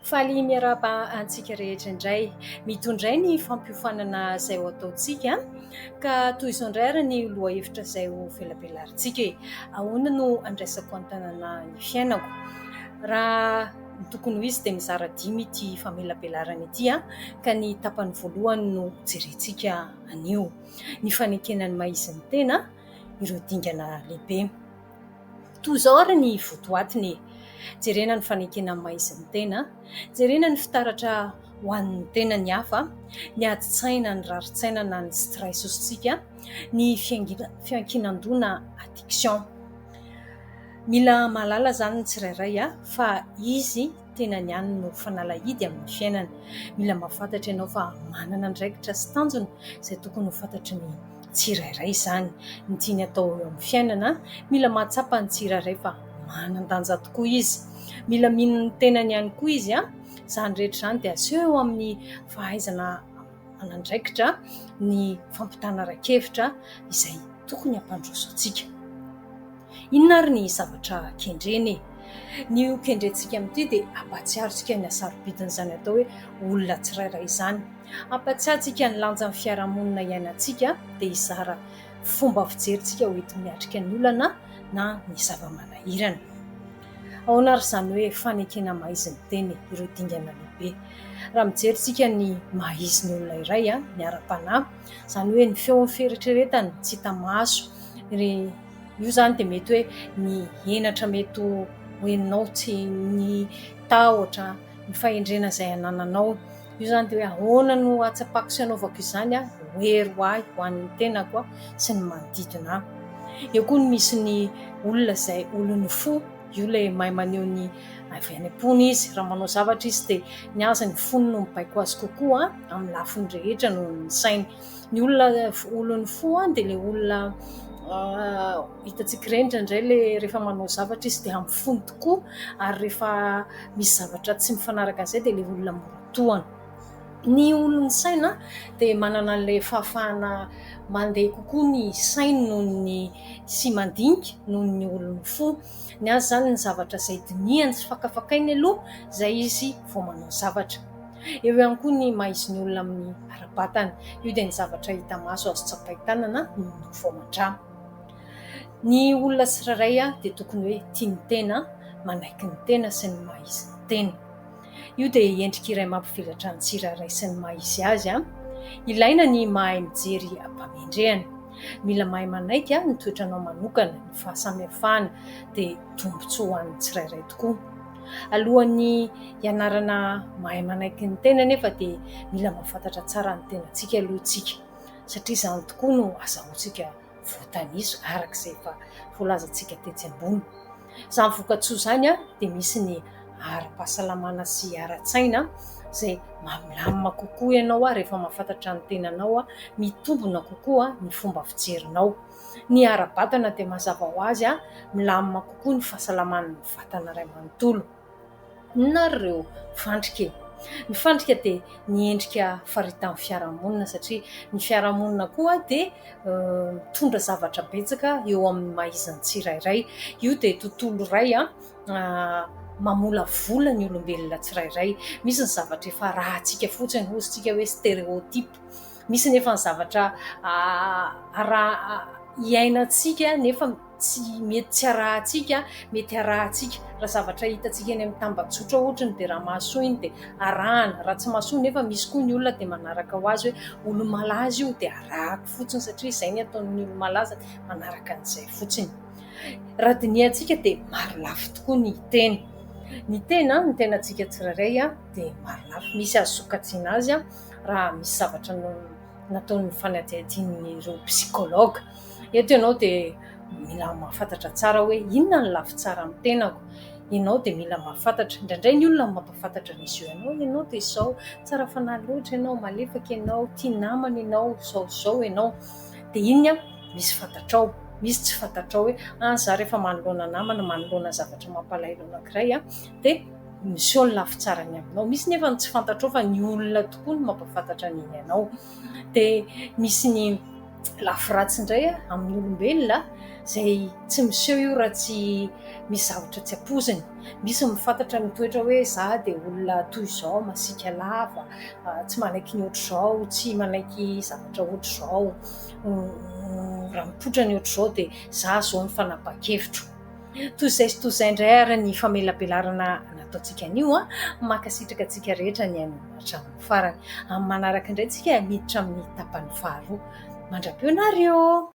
Faly miaraba antsika rehetra indray mitondray ny fampiofanana izay ho ataontsika ka toy izao indray ary ny loha hevitra izay ho velabelarintsika hoe ahoana no andraisako an-tanana ny fiainako. Raha ny tokony ho izy dia mizara dimy ity famelabelarana ity ka ny tapany voalohany no jerentsika anio ny fanekenany maha-izy ny tena, ireo dingana lehibe. Toy izao ary ny votoatiny jerena ny fanekena maha-izy ny tena, jerena ny fitaratra ho an'ny tena ny hafa, ny adi-tsaina, ny rarin-tsaina na ny stress ositsika, ny fiankinan-doana addiction. Mila mahalala zany ny tsirairay fa izy tena ny ihany no fanalahidy amin'ny fiainana. Mila mahafantatra ianao fa manana andraikitra sy tanjona izay tokony ho fantatry ny tsirairay izany. Ny tiany atao eo amin'ny fiainana, mila mahatsapa ny tsirairay fa manan-danja tokoa izy. Mila mino ny tenany ihany koa izy izany rehetra izany dia aseho eo amin'ny fahaizana manandraikitra ny fampitana ran-kevitra izay tokony hampandroso antsika. Inona ary ny zavatra kendreny? Ny kendrentsika amin'ity dia ampatsiarontsika ny hasarobidiny atao hoe olona tsirairay izany. Ampatsiarontsika ny lanjan'ny fiarahamonina iainantsika dia hizara fomba fijerintsika ho ety miatrika ny olana na ny zava-manahirana. Ahoana ary izany hoe fanekena maha-izy ny teny, ireo dingana lehibe. Raha mijerintsika ny maha-izy ny olona iray ny ara-panahy, izany hoe ny feon'ny fieritreretany tsy hita maso. Io zany dia mety hoe ny henatra mety ho henonao tsy ny tahotra, ny fahendrena izay anananao. Io zany dia hoe ahoana no atsapako sy anaovako izany hoery ho ahy ho an'ny tenako sy ny manodidina. Eo koa misy ny olona izay olon'ny fo, io ilay mahay maneho ny avy any am-pony izy. Raha manao zavatra izy dia ny azy ny fony no mibaiko azy kokoa amin'ny lafiny rehetra noho ny sainy. Ny olona olon'ny fo dia ilay olona hitantsika reny indray rehefa manao zavatra izy dia amin'ny fony tokoa, ary rehefa misy zavatra tsy mifanaraka an'izay dia ilay olona morotoana. Ny olon'ny saina dia manana an'ilay fahafahana mandeha kokoa ny sainy noho ny sy mandinika noho ny olon'ny fo. Ny azy zany ny zavatra izay dinihany sy fakafakainy aloha izay izy vao manao zavatra. Eo ihany koa ny maha-izy ny olona amin'ny ara-batana. Io dia ny zavatra hita maso azo tsapain-tanana no vao mandrama. Ny olona tsirairay dia tokony hoe tia ny tena, manaiky ny tena sy ny maha-izy ny tena. Io dia endrika iray mampivelatra ny tsirairay sy ny maha-izy azy. Ilaina ny mahay mijery ampamendrehana. Mila mahay manaiky ny toetranao manokana, ny fahasamihafahana dia tombontsy ho an'ny tsirairay tokoa. Alohan'ny ianarana mahay manaiky ny tena nefa dia mila mahafantatra tsara ny tenantsika aloha isika, satria izany tokoa no azahoantsika voataniso arak'izay efa voalazantsika tetsy ambony. Izany vokatsoa izany dia misy ny ara-pahasalamana sy ara-tsaina izay mamilama kokoa ianao rehefa mahafantatra ny tenanao, mitombona kokoa ny fomba fijerinao. Ny ara-batana dia mazava ho azy milama kokoa ny fahasalaman'ny vatana iray manontolo. Inona ary ireo fandrika? Ny fandrika dia ny endrika faritan'ny fiarahamonina, satria ny fiarahamonina koa dia mitondra zavatra betsaka eo amin'ny maha-izy ny tsirairay. Io dia tontolo iray mamola vola ny olombelona tsirairay. Misy ny zavatra efa rahantsika fotsiny, ozintsika hoe stéréotype. Misy nefa ny zavatra iainantsika nefa tsy mety tsy arahantsika, mety arahantsika. Raha zavatra hitantsika eny amin'ny tambajotra ohatrany dia raha mahasoa iny dia arahana, raha tsy mahasoa nefa misy koa ny olona dia manaraka ho azy hoe olo malaza io dia arahako fotsiny, satria izay ny ataon'ny olo malaza, manaraka an'izay fotsiny. Raha dinihantsika dia maro lafo tokoa ny tena. Ny tenantsika tsirairay dia maro lafo. Misy azo sokajiana azy raha misy zavatra nataon'ny fanadihadian'ny ireo psikologa. Eto ianao dia mila mahafantatra tsara hoe inona ny lafy tsara amin'ny tenako. Ianao dia mila mahafantatra. Indraindray ny olona mampafantatra an'izy io ianao dia izao, tsara fanahy loatra ianao, malefaka ianao, tia namana ianao, izao ianao. Dia iny misy fantatrao, misy tsy fantatrao hoe za rehefa manoloana namana, manoloana zavatra mampalahelo anankiray dia miseho ny lafy tsarany aminao. Misy nefa ny tsy fantatrao fa ny olona tokoa no mampafantatra an'iny ianao. Dia misy ny lafy ratsy indray amin'ny olombelona zay tsy miseho io raha tsy misy zavatra tsy ampoziny. Misy mifantatra mitoetra hoe za dia olona toy izao, masika lava, tsy manaiky ny ohatr'izao, tsy manaiky zavatra ohatr'izao, raha mipoitra ny ohatr'izao dia za zao ny fanapa-kevitro. Toy izay sy toy izay indray ary ny famelabelarana nataontsika an'io mankasitraka antsika rehetra ny hanomana hatramin'ny farany. Amin'ny manaraka indray tsika miditra amin'ny tapany faharoa. Mandra-peo nareo.